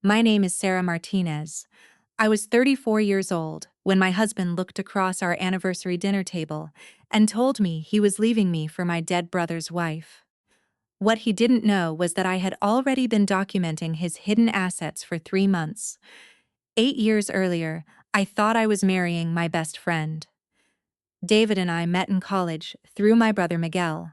My name is Sarah Martinez. I was 34 years old when my husband looked across our anniversary dinner table and told me he was leaving me for my dead brother's wife. What he didn't know was that I had already been documenting his hidden assets for 3 months. 8 years earlier, I thought I was marrying my best friend. David and I met in college through my brother Miguel,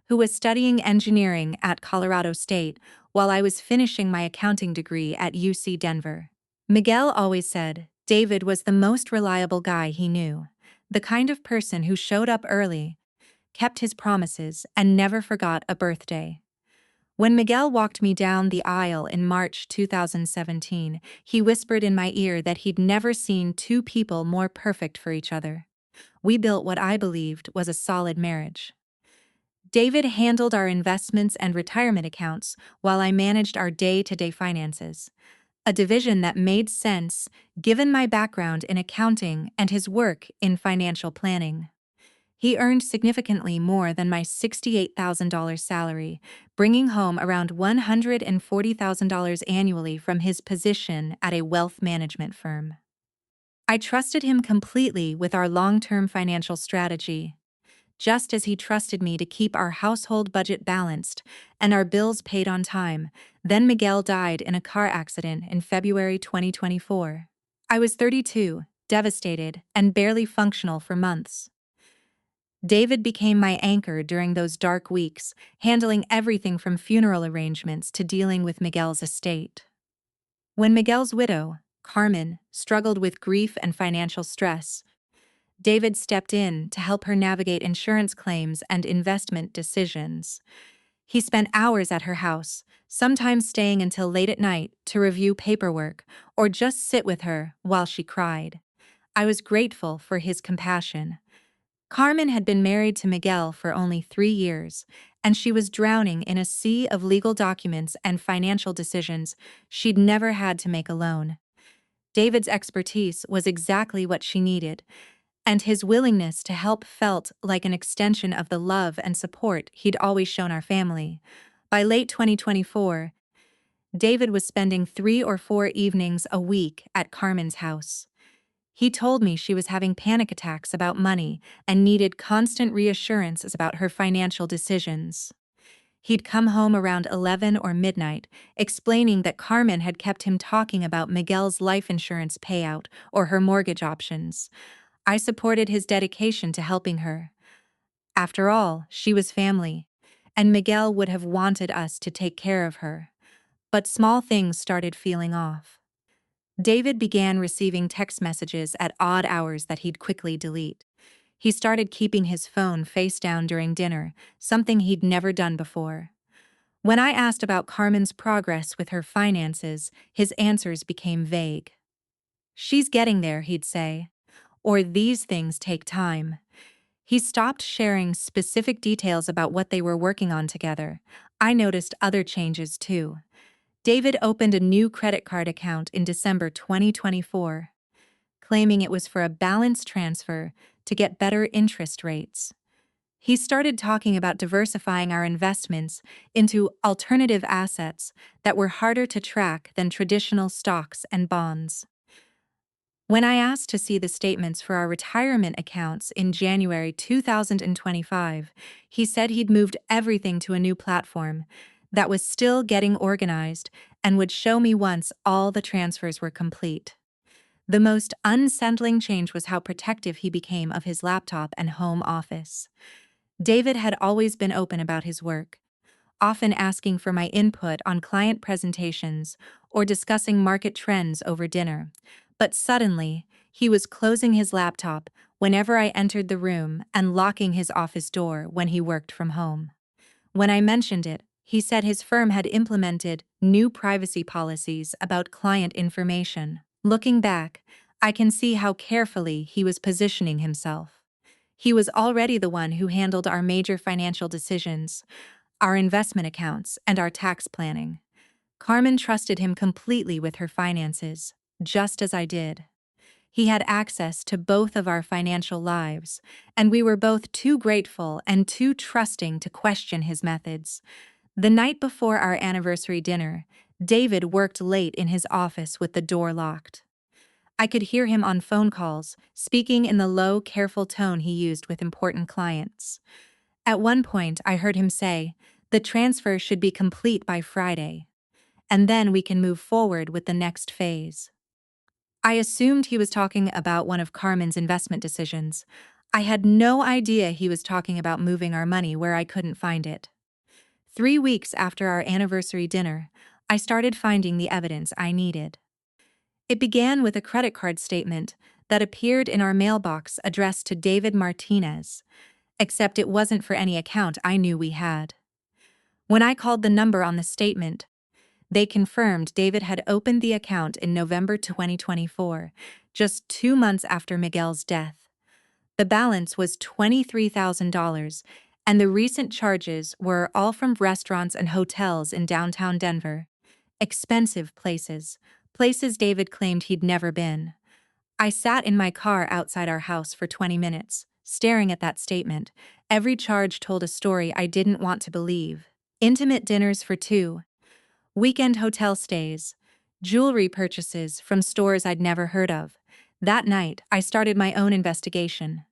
who was studying engineering at Colorado State while I was finishing my accounting degree at UC Denver. Miguel always said David was the most reliable guy he knew, the kind of person who showed up early, kept his promises, and never forgot a birthday. When Miguel walked me down the aisle in March 2017, he whispered in my ear that he'd never seen two people more perfect for each other. We built what I believed was a solid marriage. David handled our investments and retirement accounts while I managed our day-to-day finances, a division that made sense given my background in accounting and his work in financial planning. He earned significantly more than my $68,000 salary, bringing home around $140,000 annually from his position at a wealth management firm. I trusted him completely with our long-term financial strategy, just as he trusted me to keep our household budget balanced and our bills paid on time. Then Miguel died in a car accident in February 2024. I was 32, devastated, and barely functional for months. David became my anchor during those dark weeks, handling everything from funeral arrangements to dealing with Miguel's estate. When Miguel's widow, Carmen, struggled with grief and financial stress, David stepped in to help her navigate insurance claims and investment decisions. He spent hours at her house, sometimes staying until late at night to review paperwork or just sit with her while she cried. I was grateful for his compassion. Carmen had been married to Miguel for only 3 years, and she was drowning in a sea of legal documents and financial decisions she'd never had to make alone. David's expertise was exactly what she needed, and his willingness to help felt like an extension of the love and support he'd always shown our family. By late 2024, David was spending 3 or 4 evenings a week at Carmen's house. He told me she was having panic attacks about money and needed constant reassurances about her financial decisions. He'd come home around 11 or midnight, explaining that Carmen had kept him talking about Miguel's life insurance payout or her mortgage options. I supported his dedication to helping her. After all, she was family, and Miguel would have wanted us to take care of her. But small things started feeling off. David began receiving text messages at odd hours that he'd quickly delete. He started keeping his phone face down during dinner, something he'd never done before. When I asked about Carmen's progress with her finances, his answers became vague. "She's getting there," he'd say, or "these things take time." He stopped sharing specific details about what they were working on together. I noticed other changes too. David opened a new credit card account in December 2024, claiming it was for a balance transfer to get better interest rates. He started talking about diversifying our investments into alternative assets that were harder to track than traditional stocks and bonds. When I asked to see the statements for our retirement accounts in January 2025, he said he'd moved everything to a new platform that was still getting organized and would show me once all the transfers were complete. The most unsettling change was how protective he became of his laptop and home office. David had always been open about his work, often asking for my input on client presentations or discussing market trends over dinner. But suddenly, he was closing his laptop whenever I entered the room and locking his office door when he worked from home. When I mentioned it, he said his firm had implemented new privacy policies about client information. Looking back, I can see how carefully he was positioning himself. He was already the one who handled our major financial decisions, our investment accounts, and our tax planning. Carmen trusted him completely with her finances, just as I did. He had access to both of our financial lives, and we were both too grateful and too trusting to question his methods. The night before our anniversary dinner, David worked late in his office with the door locked. I could hear him on phone calls, speaking in the low, careful tone he used with important clients. At one point, I heard him say, "The transfer should be complete by Friday, and then we can move forward with the next phase." I assumed he was talking about one of Carmen's investment decisions. I had no idea he was talking about moving our money where I couldn't find it. 3 weeks after our anniversary dinner, I started finding the evidence I needed. It began with a credit card statement that appeared in our mailbox addressed to David Martinez, except it wasn't for any account I knew we had. When I called the number on the statement, they confirmed David had opened the account in November 2024, just 2 months after Miguel's death. The balance was $23,000, and the recent charges were all from restaurants and hotels in downtown Denver. Expensive places, places David claimed he'd never been. I sat in my car outside our house for 20 minutes, staring at that statement. Every charge told a story I didn't want to believe. Intimate dinners for two, weekend hotel stays, jewelry purchases from stores I'd never heard of. That night, I started my own investigation.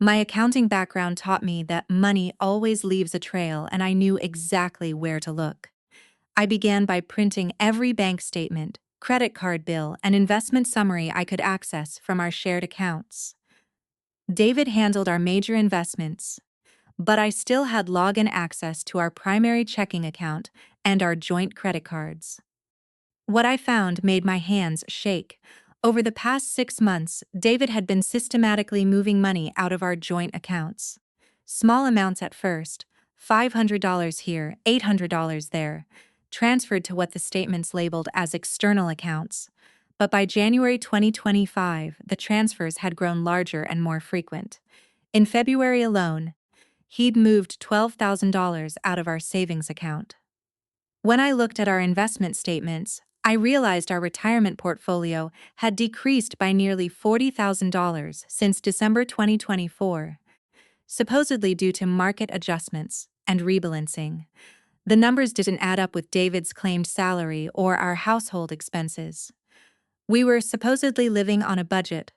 My accounting background taught me that money always leaves a trail, and I knew exactly where to look. I began by printing every bank statement, credit card bill, and investment summary I could access from our shared accounts. David handled our major investments, but I still had login access to our primary checking account and our joint credit cards. What I found made my hands shake. Over the past 6 months, David had been systematically moving money out of our joint accounts. Small amounts at first, $500 here, $800 there, transferred to what the statements labeled as external accounts. But by January 2025, the transfers had grown larger and more frequent. In February alone, he'd moved $12,000 out of our savings account. When I looked at our investment statements, I realized our retirement portfolio had decreased by nearly $40,000 since December 2024, supposedly due to market adjustments and rebalancing. The numbers didn't add up with David's claimed salary or our household expenses. We were supposedly living on a budget,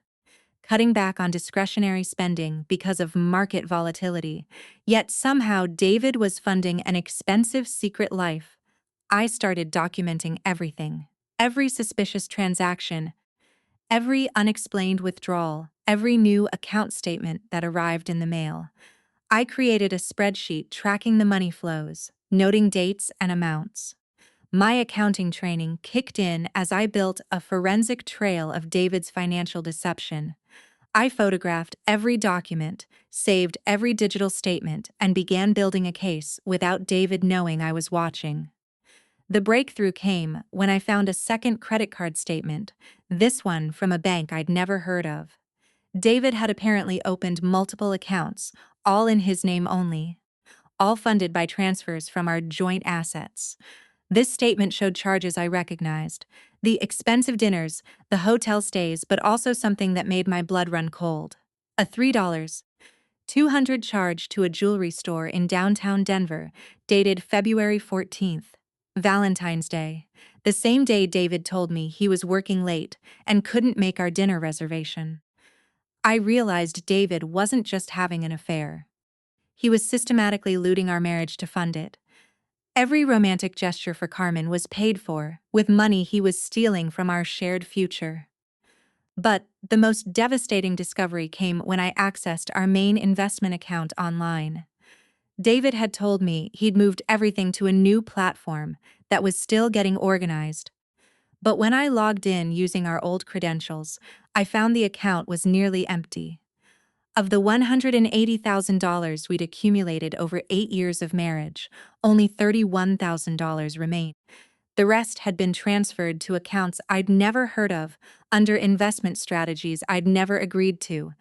cutting back on discretionary spending because of market volatility, yet somehow David was funding an expensive secret life. I started documenting everything, every suspicious transaction, every unexplained withdrawal, every new account statement that arrived in the mail. I created a spreadsheet tracking the money flows, noting dates and amounts. My accounting training kicked in as I built a forensic trail of David's financial deception. I photographed every document, saved every digital statement, and began building a case without David knowing I was watching. The breakthrough came when I found a second credit card statement, this one from a bank I'd never heard of. David had apparently opened multiple accounts, all in his name only, all funded by transfers from our joint assets. This statement showed charges I recognized: the expensive dinners, the hotel stays, but also something that made my blood run cold. A $3.200 charge to a jewelry store in downtown Denver, dated February 14th, Valentine's Day, the same day David told me he was working late and couldn't make our dinner reservation. I realized David wasn't just having an affair. He was systematically looting our marriage to fund it. Every romantic gesture for Carmen was paid for with money he was stealing from our shared future. But the most devastating discovery came when I accessed our main investment account online. David had told me he'd moved everything to a new platform that was still getting organized. But when I logged in using our old credentials, I found the account was nearly empty. Of the $180,000 we'd accumulated over 8 years of marriage, only $31,000 remained. The rest had been transferred to accounts I'd never heard of, under investment strategies I'd never agreed to.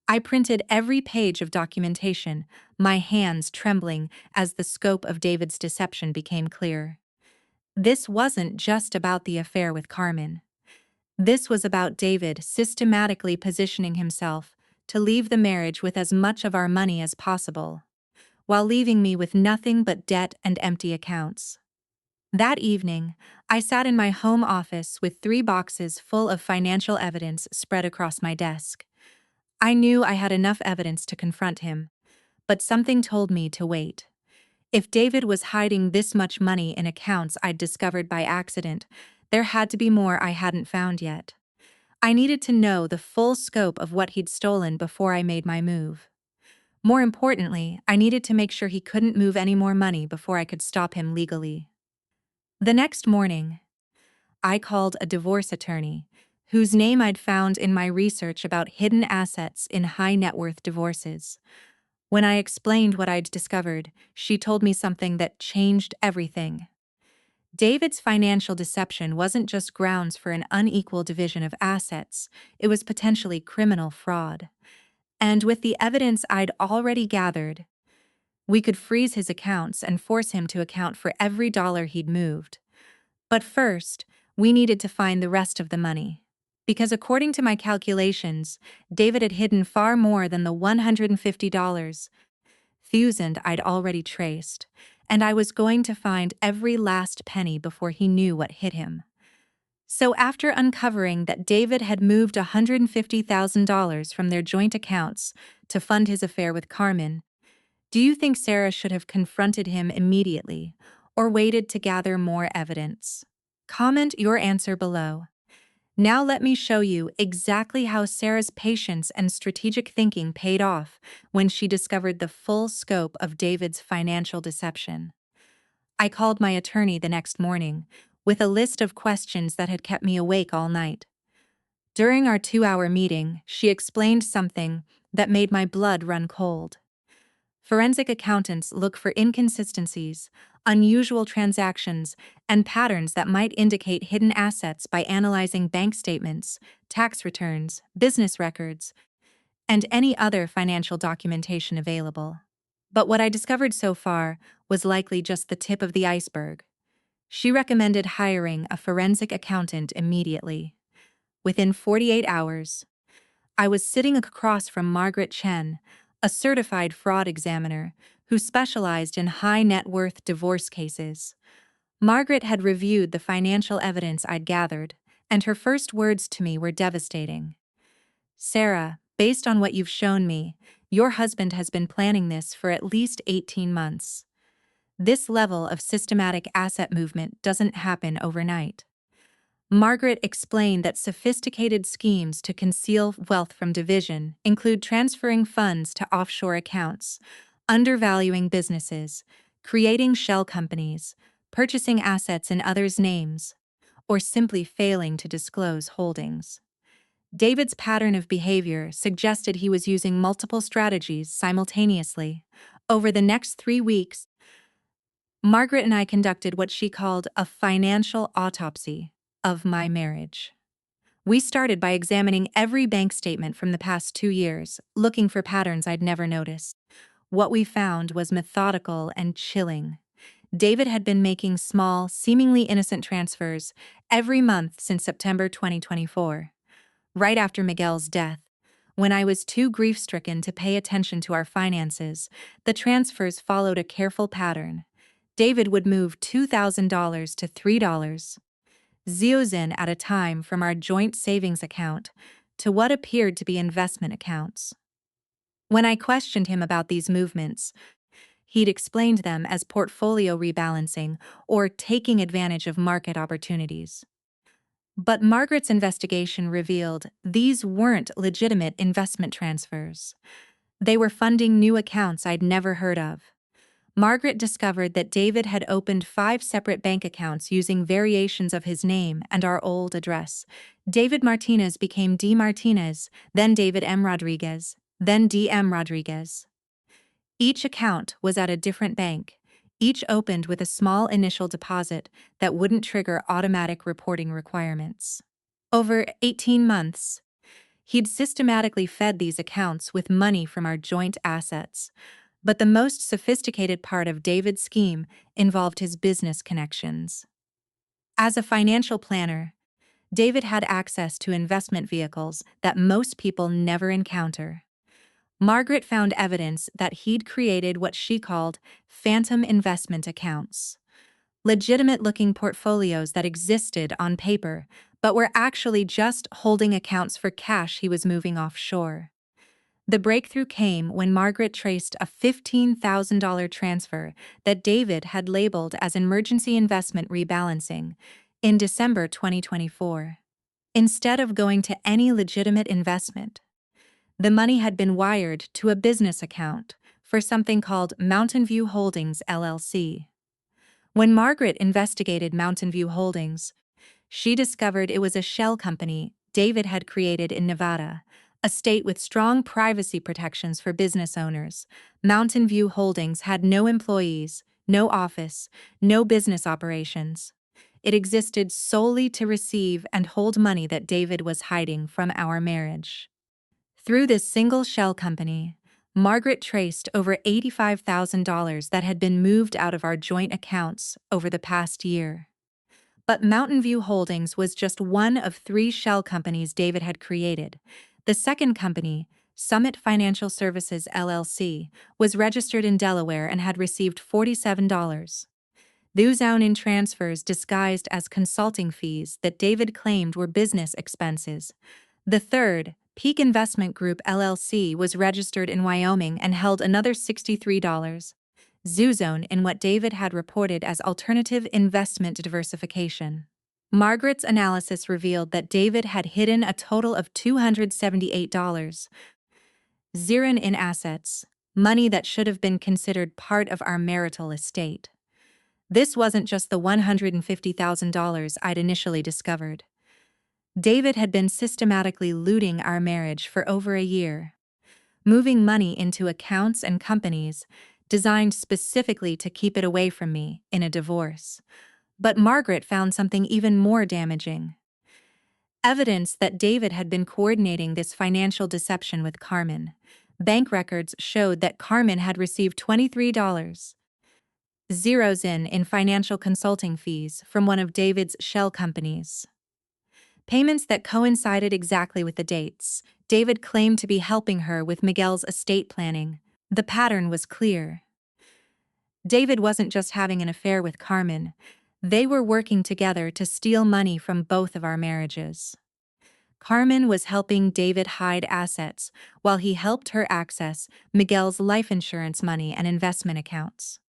I printed every page of documentation, my hands trembling as the scope of David's deception became clear. This wasn't just about the affair with Carmen. This was about David systematically positioning himself to leave the marriage with as much of our money as possible, while leaving me with nothing but debt and empty accounts. That evening, I sat in my home office with 3 boxes full of financial evidence spread across my desk. I knew I had enough evidence to confront him, but something told me to wait. If David was hiding this much money in accounts I'd discovered by accident, there had to be more I hadn't found yet. I needed to know the full scope of what he'd stolen before I made my move. More importantly, I needed to make sure he couldn't move any more money before I could stop him legally. The next morning, I called a divorce attorney, whose name I'd found in my research about hidden assets in high net worth divorces. When I explained what I'd discovered, she told me something that changed everything. David's financial deception wasn't just grounds for an unequal division of assets, it was potentially criminal fraud. And with the evidence I'd already gathered, we could freeze his accounts and force him to account for every dollar he'd moved. But first, we needed to find the rest of the money. Because according to my calculations, David had hidden far more than the $150,000 I'd already traced, and I was going to find every last penny before he knew what hit him. So after uncovering that David had moved $150,000 from their joint accounts to fund his affair with Carmen, do you think Sarah should have confronted him immediately or waited to gather more evidence? Comment your answer below. Now let me show you exactly how Sarah's patience and strategic thinking paid off when she discovered the full scope of David's financial deception. I called my attorney the next morning with a list of questions that had kept me awake all night. During our 2-hour meeting, she explained something that made my blood run cold. Forensic accountants look for inconsistencies, unusual transactions, and patterns that might indicate hidden assets by analyzing bank statements, tax returns, business records, and any other financial documentation available. But what I discovered so far was likely just the tip of the iceberg. She recommended hiring a forensic accountant immediately. Within 48 hours, I was sitting across from Margaret Chen, a certified fraud examiner who specialized in high net worth divorce cases. Margaret had reviewed the financial evidence I'd gathered, and her first words to me were devastating. "Sarah, based on what you've shown me, your husband has been planning this for at least 18 months. This level of systematic asset movement doesn't happen overnight." Margaret explained that sophisticated schemes to conceal wealth from division include transferring funds to offshore accounts, undervaluing businesses, creating shell companies, purchasing assets in others' names, or simply failing to disclose holdings. David's pattern of behavior suggested he was using multiple strategies simultaneously. Over the next 3 weeks, Margaret and I conducted what she called a financial autopsy of my marriage. We started by examining every bank statement from the past 2 years, looking for patterns I'd never noticed. What we found was methodical and chilling. David had been making small, seemingly innocent transfers every month since September 2024. Right after Miguel's death, when I was too grief-stricken to pay attention to our finances, the transfers followed a careful pattern. David would move $2,000 to $3 Zeozin at a time from our joint savings account to what appeared to be investment accounts. When I questioned him about these movements, he'd explained them as portfolio rebalancing or taking advantage of market opportunities. But Margaret's investigation revealed these weren't legitimate investment transfers. They were funding new accounts I'd never heard of. Margaret discovered that David had opened 5 separate bank accounts using variations of his name and our old address. David Martinez became D. Martinez, then David M. Rodriguez, then D. M. Rodriguez. Each account was at a different bank, each opened with a small initial deposit that wouldn't trigger automatic reporting requirements. Over 18 months, he'd systematically fed these accounts with money from our joint assets. But the most sophisticated part of David's scheme involved his business connections. As a financial planner, David had access to investment vehicles that most people never encounter. Margaret found evidence that he'd created what she called phantom investment accounts. legitimate-looking portfolios that existed on paper, but were actually just holding accounts for cash he was moving offshore. The breakthrough came when Margaret traced a $15,000 transfer that David had labeled as emergency investment rebalancing in December 2024. Instead of going to any legitimate investment, the money had been wired to a business account for something called Mountain View Holdings LLC. When Margaret investigated Mountain View Holdings, she discovered it was a shell company David had created in Nevada, a state with strong privacy protections for business owners. Mountain View Holdings had no employees, no office, no business operations. It existed solely to receive and hold money that David was hiding from our marriage. Through this single shell company, Margaret traced over $85,000 that had been moved out of our joint accounts over the past year. But Mountain View Holdings was just one of 3 shell companies David had created. The second company, Summit Financial Services LLC, was registered in Delaware and had received $47. Those in transfers disguised as consulting fees that David claimed were business expenses. The third, Peak Investment Group LLC, was registered in Wyoming and held another $63. Zone in what David had reported as alternative investment diversification. Margaret's analysis revealed that David had hidden a total of $278 in assets, money that should have been considered part of our marital estate. This wasn't just the $150,000 I'd initially discovered. David had been systematically looting our marriage for over a year, moving money into accounts and companies designed specifically to keep it away from me in a divorce. But Margaret found something even more damaging. Evidence that David had been coordinating this financial deception with Carmen. Bank records showed that Carmen had received $23 in financial consulting fees from one of David's shell companies. Payments that coincided exactly with the dates. David claimed to be helping her with Miguel's estate planning. The pattern was clear. David wasn't just having an affair with Carmen. They were working together to steal money from both of our marriages. Carmen was helping David hide assets while he helped her access Miguel's life insurance money and investment accounts.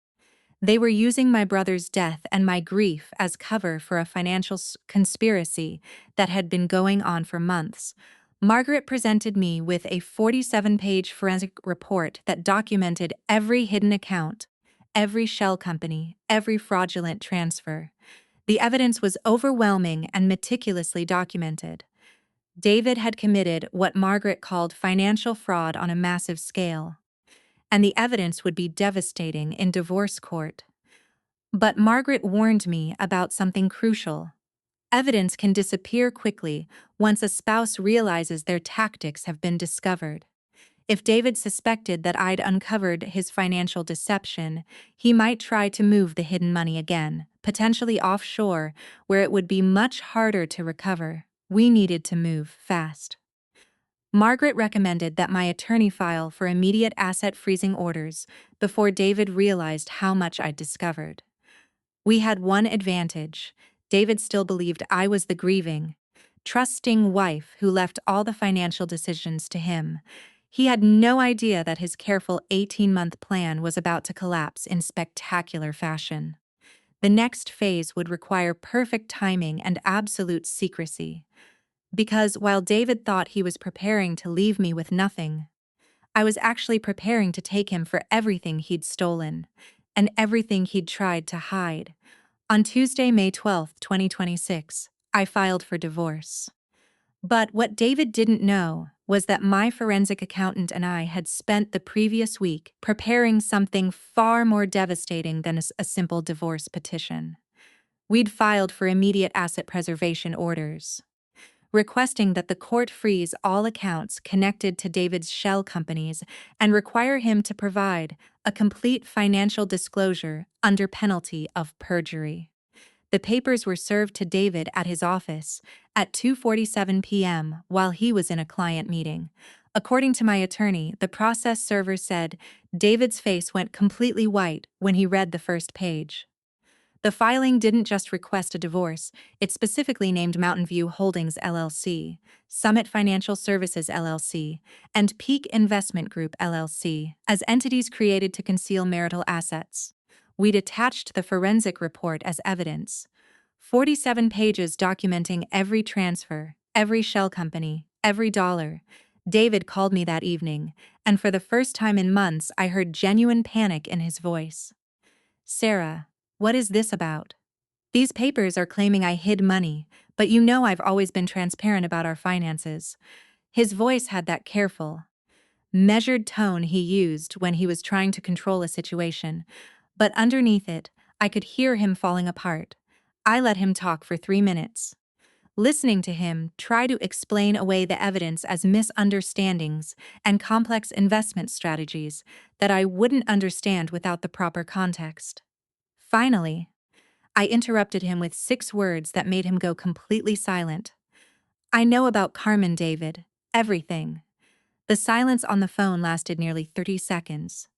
They were using my brother's death and my grief as cover for a financial conspiracy that had been going on for months. Margaret presented me with a 47-page forensic report that documented every hidden account, every shell company, every fraudulent transfer. The evidence was overwhelming and meticulously documented. David had committed what Margaret called financial fraud on a massive scale, and the evidence would be devastating in divorce court. But Margaret warned me about something crucial. Evidence can disappear quickly once a spouse realizes their tactics have been discovered. If David suspected that I'd uncovered his financial deception, he might try to move the hidden money again, potentially offshore, where it would be much harder to recover. We needed to move fast. Margaret recommended that my attorney file for immediate asset freezing orders before David realized how much I'd discovered. We had one advantage. David still believed I was the grieving, trusting wife who left all the financial decisions to him. He had no idea that his careful 18-month plan was about to collapse in spectacular fashion. The next phase would require perfect timing and absolute secrecy. Because while David thought he was preparing to leave me with nothing, I was actually preparing to take him for everything he'd stolen and everything he'd tried to hide. On Tuesday, May 12, 2026, I filed for divorce. But what David didn't know was that my forensic accountant and I had spent the previous week preparing something far more devastating than a simple divorce petition. We'd filed for immediate asset preservation orders, requesting that the court freeze all accounts connected to David's shell companies and require him to provide a complete financial disclosure under penalty of perjury. The papers were served to David at his office at 2:47 p.m. while he was in a client meeting. According to my attorney, the process server said David's face went completely white when he read the first page. The filing didn't just request a divorce, it specifically named Mountain View Holdings LLC, Summit Financial Services LLC, and Peak Investment Group LLC as entities created to conceal marital assets. We'd attached the forensic report as evidence. 47 pages documenting every transfer, every shell company, every dollar. David called me that evening, and for the first time in months, I heard genuine panic in his voice. "Sarah, what is this about? These papers are claiming I hid money, but you know I've always been transparent about our finances." His voice had that careful, measured tone he used when he was trying to control a situation, but underneath it, I could hear him falling apart. I let him talk for 3 minutes. Listening to him try to explain away the evidence as misunderstandings and complex investment strategies that I wouldn't understand without the proper context. Finally, I interrupted him with 6 words that made him go completely silent. "I know about Carmen, David. Everything." The silence on the phone lasted nearly 30 seconds.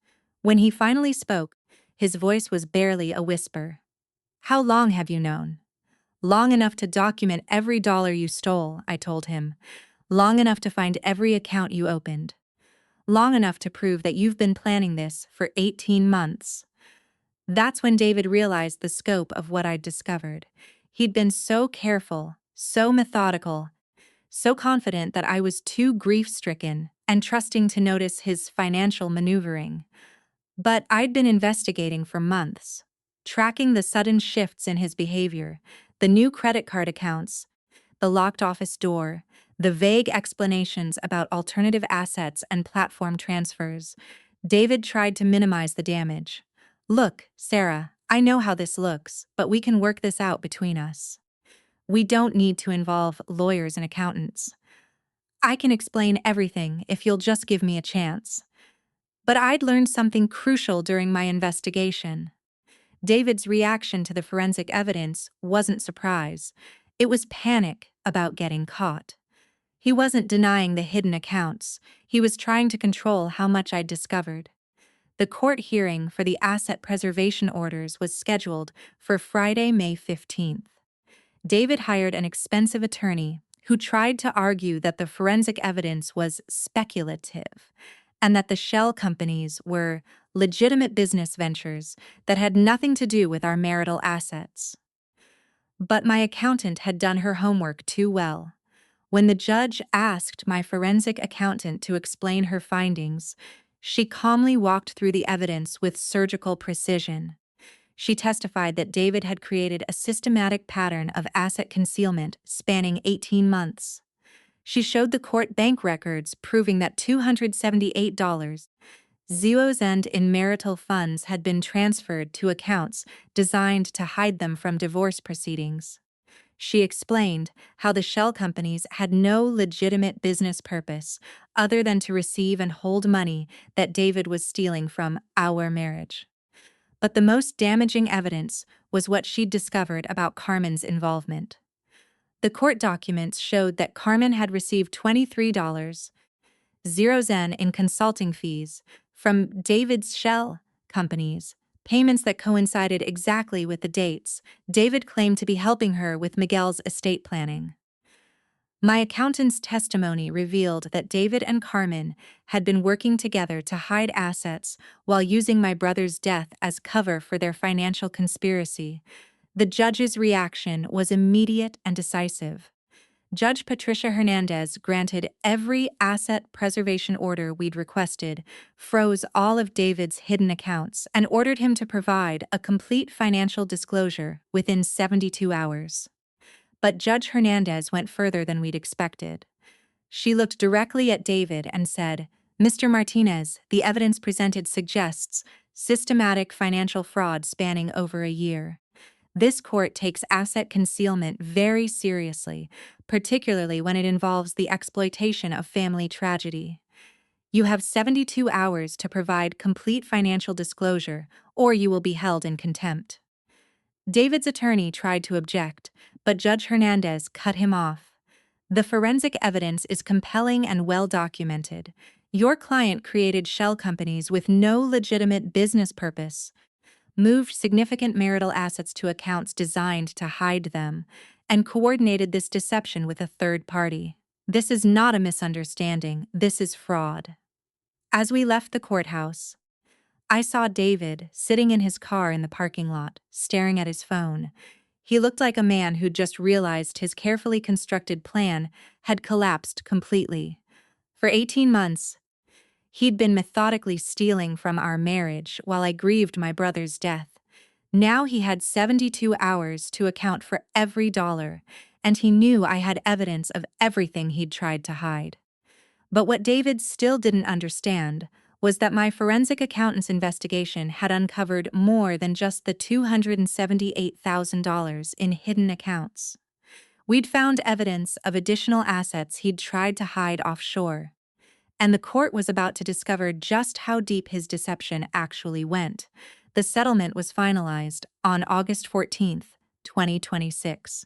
When he finally spoke, his voice was barely a whisper. "How long have you known?" "Long enough to document every dollar you stole," I told him. "Long enough to find every account you opened. Long enough to prove that you've been planning this for 18 months. That's when David realized the scope of what I'd discovered. He'd been so careful, so methodical, so confident that I was too grief-stricken and trusting to notice his financial maneuvering. But I'd been investigating for months, tracking the sudden shifts in his behavior, the new credit card accounts, the locked office door, the vague explanations about alternative assets and platform transfers. David tried to minimize the damage. "Look, Sarah, I know how this looks, but we can work this out between us. We don't need to involve lawyers and accountants. I can explain everything if you'll just give me a chance." But I'd learned something crucial during my investigation. David's reaction to the forensic evidence wasn't surprise. It was panic about getting caught. He wasn't denying the hidden accounts. He was trying to control how much I'd discovered. The court hearing for the asset preservation orders was scheduled for Friday, May 15th. David hired an expensive attorney who tried to argue that the forensic evidence was speculative and that the shell companies were legitimate business ventures that had nothing to do with our marital assets. But my accountant had done her homework too well. When the judge asked my forensic accountant to explain her findings, she calmly walked through the evidence with surgical precision. She testified that David had created a systematic pattern of asset concealment spanning 18 months. She showed the court bank records proving that $278 in marital funds had been transferred to accounts designed to hide them from divorce proceedings. She explained how the shell companies had no legitimate business purpose other than to receive and hold money that David was stealing from our marriage. But the most damaging evidence was what she'd discovered about Carmen's involvement. The court documents showed that Carmen had received $23 in consulting fees from David's shell companies, payments that coincided exactly with the dates David claimed to be helping her with Miguel's estate planning. My accountant's testimony revealed that David and Carmen had been working together to hide assets while using my brother's death as cover for their financial conspiracy. The judge's reaction was immediate and decisive. Judge Patricia Hernandez granted every asset preservation order we'd requested, froze all of David's hidden accounts, and ordered him to provide a complete financial disclosure within 72 hours. But Judge Hernandez went further than we'd expected. She looked directly at David and said, "Mr. Martinez, the evidence presented suggests systematic financial fraud spanning over a year. This court takes asset concealment very seriously, particularly when it involves the exploitation of family tragedy. You have 72 hours to provide complete financial disclosure, or you will be held in contempt." David's attorney tried to object, but Judge Hernandez cut him off. "The forensic evidence is compelling and well documented. Your client created shell companies with no legitimate business purpose, moved significant marital assets to accounts designed to hide them, and coordinated this deception with a third party. This is not a misunderstanding, this is fraud. As we left the courthouse, I saw David sitting in his car in the parking lot, staring at his phone. He looked like a man who'd just realized his carefully constructed plan had collapsed completely. For 18 months, he'd been methodically stealing from our marriage while I grieved my brother's death. Now he had 72 hours to account for every dollar, and he knew I had evidence of everything he'd tried to hide. But what David still didn't understand was that my forensic accountant's investigation had uncovered more than just the $278,000 in hidden accounts. We'd found evidence of additional assets he'd tried to hide offshore, and the court was about to discover just how deep his deception actually went. The settlement was finalized on August 14th, 2026.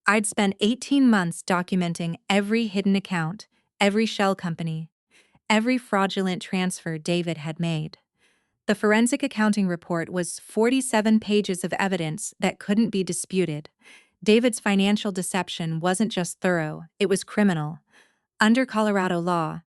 I'd spent 18 months documenting every hidden account, every shell company, every fraudulent transfer David had made. The forensic accounting report was 47 pages of evidence that couldn't be disputed. David's financial deception wasn't just thorough, it was criminal. Under Colorado law,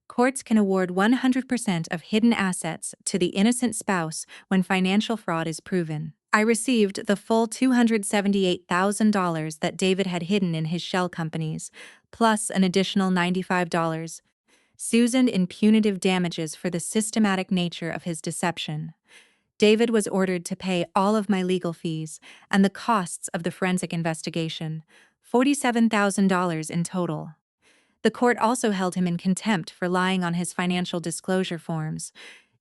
courts can award 100% of hidden assets to the innocent spouse when financial fraud is proven. I received the full $278,000 that David had hidden in his shell companies, plus an additional $95, Susan in punitive damages for the systematic nature of his deception. David was ordered to pay all of my legal fees and the costs of the forensic investigation, $47,000 in total. The court also held him in contempt for lying on his financial disclosure forms,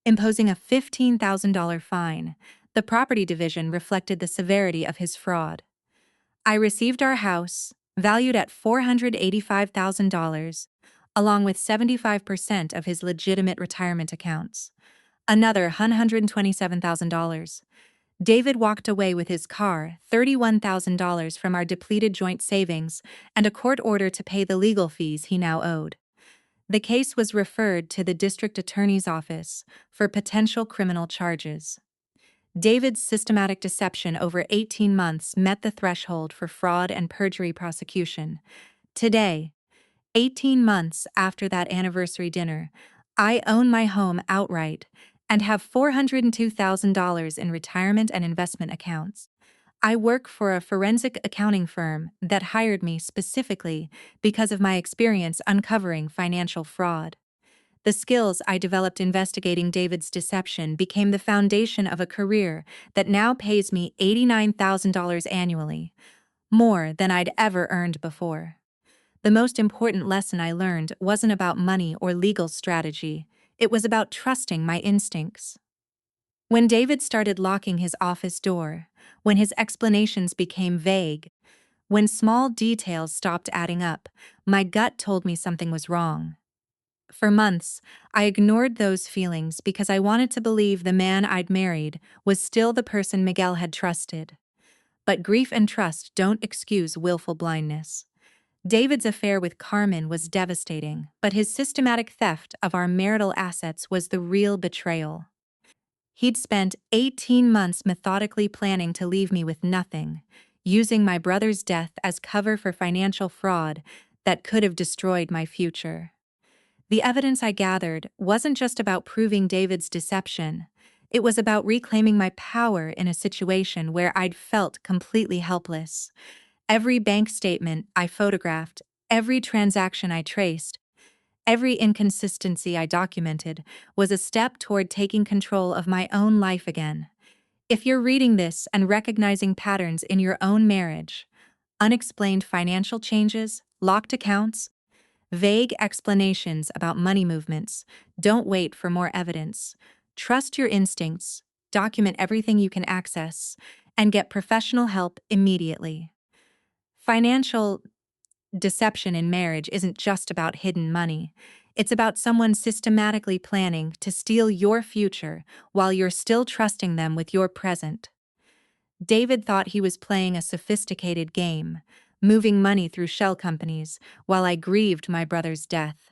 imposing a $15,000 fine. The property division reflected the severity of his fraud. I received our house, valued at $485,000, along with 75% of his legitimate retirement accounts. Another $127,000. David walked away with his car, $31,000 from our depleted joint savings, and a court order to pay the legal fees he now owed. The case was referred to the district attorney's office for potential criminal charges. David's systematic deception over 18 months met the threshold for fraud and perjury prosecution. Today, 18 months after that anniversary dinner, I own my home outright and have $402,000 in retirement and investment accounts. I work for a forensic accounting firm that hired me specifically because of my experience uncovering financial fraud. The skills I developed investigating David's deception became the foundation of a career that now pays me $89,000 annually, more than I'd ever earned before. The most important lesson I learned wasn't about money or legal strategy, it was about trusting my instincts. When David started locking his office door, when his explanations became vague, when small details stopped adding up, my gut told me something was wrong. For months, I ignored those feelings because I wanted to believe the man I'd married was still the person Miguel had trusted. But grief and trust don't excuse willful blindness. David's affair with Carmen was devastating, but his systematic theft of our marital assets was the real betrayal. He'd spent 18 months methodically planning to leave me with nothing, using my brother's death as cover for financial fraud that could have destroyed my future. The evidence I gathered wasn't just about proving David's deception. It was about reclaiming my power in a situation where I'd felt completely helpless. Every bank statement I photographed, every transaction I traced, every inconsistency I documented was a step toward taking control of my own life again. If you're reading this and recognizing patterns in your own marriage, unexplained financial changes, locked accounts, vague explanations about money movements, don't wait for more evidence. Trust your instincts, document everything you can access, and get professional help immediately. Financial deception in marriage isn't just about hidden money. It's about someone systematically planning to steal your future while you're still trusting them with your present. David thought he was playing a sophisticated game, moving money through shell companies while I grieved my brother's death.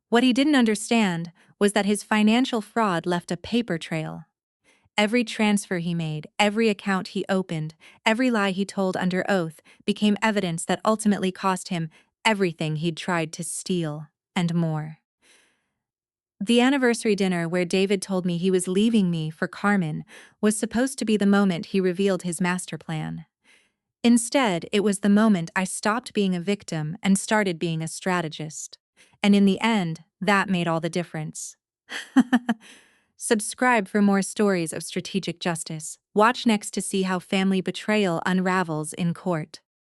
What he didn't understand was that his financial fraud left a paper trail. Every transfer he made, every account he opened, every lie he told under oath became evidence that ultimately cost him everything he'd tried to steal, and more. The anniversary dinner where David told me he was leaving me for Carmen was supposed to be the moment he revealed his master plan. Instead, it was the moment I stopped being a victim and started being a strategist. And in the end, that made all the difference. Subscribe for more stories of strategic justice. Watch next to see how family betrayal unravels in court.